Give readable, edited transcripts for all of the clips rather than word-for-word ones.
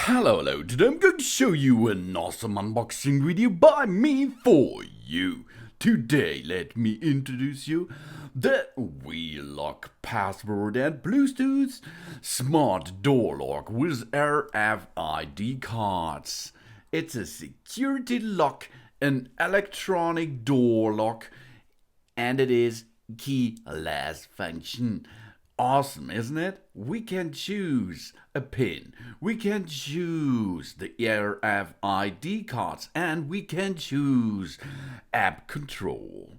Hello, today I'm going to show you an awesome unboxing video by me for you. Today, let me introduce you the WE.LOCK password and Bluetooth smart door lock with RFID cards. It's a security lock, an electronic door lock, and it is keyless function. Awesome, isn't it? We can choose a pin, we can choose the RFID cards, and we can choose app control.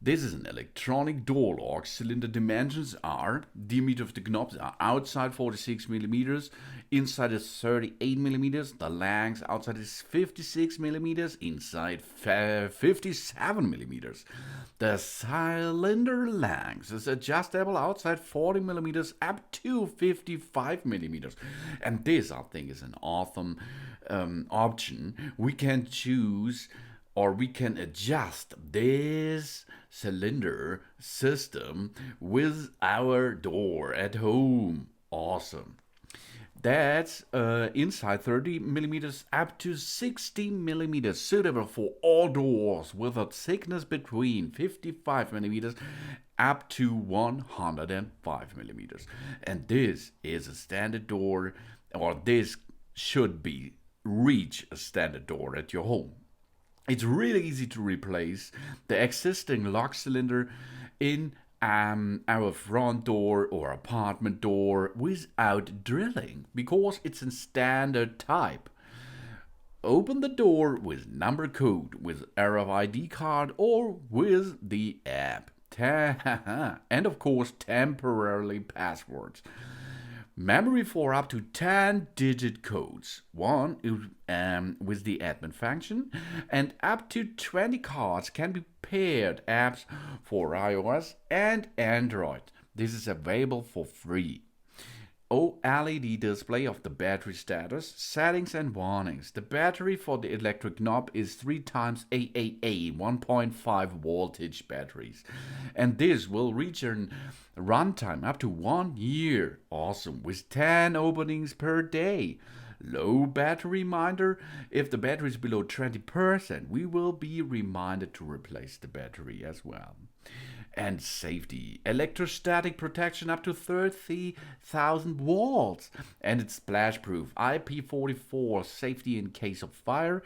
This is an electronic door lock. Cylinder dimensions are, diameter of the knobs are outside 46 millimeters, inside is 38 millimeters, the length outside is 56 millimeters, inside 57 millimeters. The cylinder length is adjustable outside 40 millimeters up to 55 millimeters. And this, I think, is an awesome option. We can choose or we can adjust this cylinder system with our door at home. Awesome. That's inside 30 millimeters up to 60 millimeters, suitable for all doors with a thickness between 55 millimeters up to 105 millimeters. And this is a standard door, or this should be reach a standard door at your home. It's really easy to replace the existing lock cylinder in our front door or apartment door without drilling, because it's a standard type. Open the door with number code, with RFID card, or with the app. And of course, temporarily passwords. Memory for up to 10-digit codes, one with the admin function, and up to 20 cards can be paired apps for iOS and Android. This is available for free. OLED display of the battery status, settings and warnings. The battery for the electric knob is 3 times AAA 1.5 voltage batteries, and this will reach a runtime up to 1 year. Awesome, with 10 openings per day. Low battery reminder: if the battery is below 20%, we will be reminded to replace the battery as well. And safety: electrostatic protection up to 30,000 volts, and it's splash proof, IP44 safety in case of fire.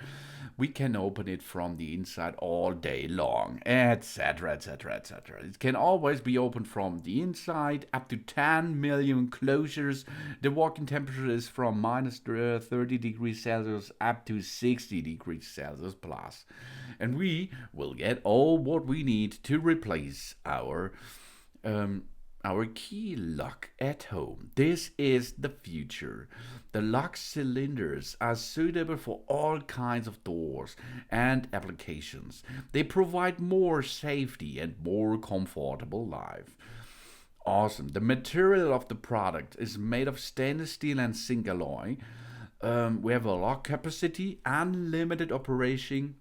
We can open it from the inside all day long, etc, etc, etc. It can always be opened from the inside, up to 10 million closures. The working temperature is from minus 30 degrees Celsius up to 60 degrees Celsius plus, and we will get all what we need to replace our key lock at home. This is the future. The lock cylinders are suitable for all kinds of doors and applications. They provide more safety and more comfortable life. Awesome. The material of the product is made of stainless steel and zinc alloy. We have a lock capacity, unlimited operation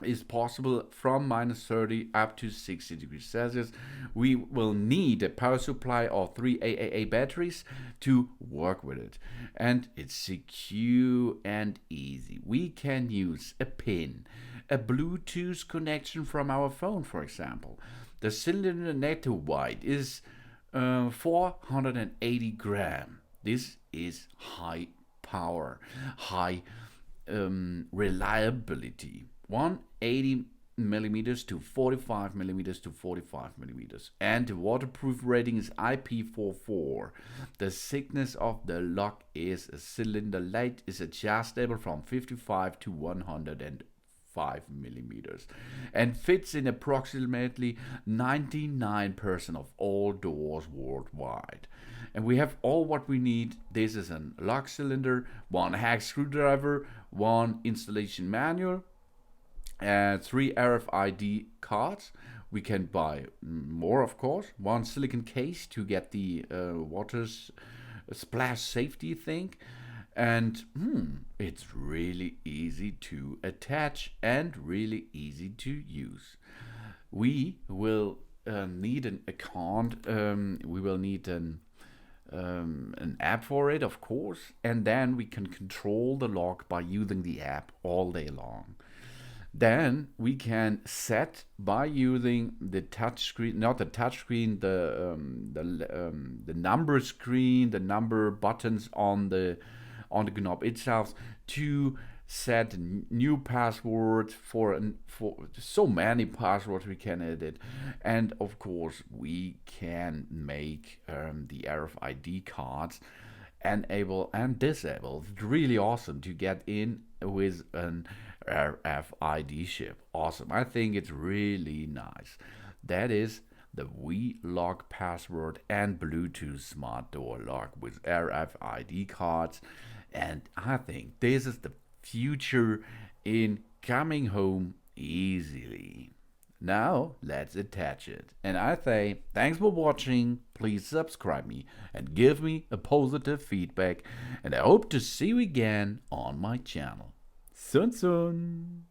is possible from minus 30 up to 60 degrees Celsius. We will need a power supply of 3 AAA batteries to work with it. And it's secure and easy. We can use a pin, a Bluetooth connection from our phone, for example. The cylinder net weight is 480 grams. This is high power, high reliability. 180 millimeters to 45 millimeters to 45 millimeters, and the waterproof rating is IP44. The thickness of the lock is a cylinder light is adjustable from 55 to 105 millimeters and fits in approximately 99% of all doors worldwide. And we have all what we need. This is a lock cylinder, one hex screwdriver, one installation manual, and 3 RFID cards. We can buy more, of course. One silicone case to get the water splash safety thing. And it's really easy to attach and really easy to use. We will need an account. We will need an an app for it, of course, and then we can control the lock by using the app all day long. Then we can set by using the touch screen, not the touch screen, the number screen, the number buttons on the knob itself, to set new passwords for so many passwords we can edit. And of course we can make the RFID cards enable and disable. It's really awesome to get in with an RFID chip. Awesome. I think it's really nice. That is the WE.LOCK password and Bluetooth smart door lock with RFID cards. And I think this is the future in coming home easily. Now let's attach it. And I say thanks for watching. Please subscribe me and give me a positive feedback. And I hope to see you again on my channel. Sun sun.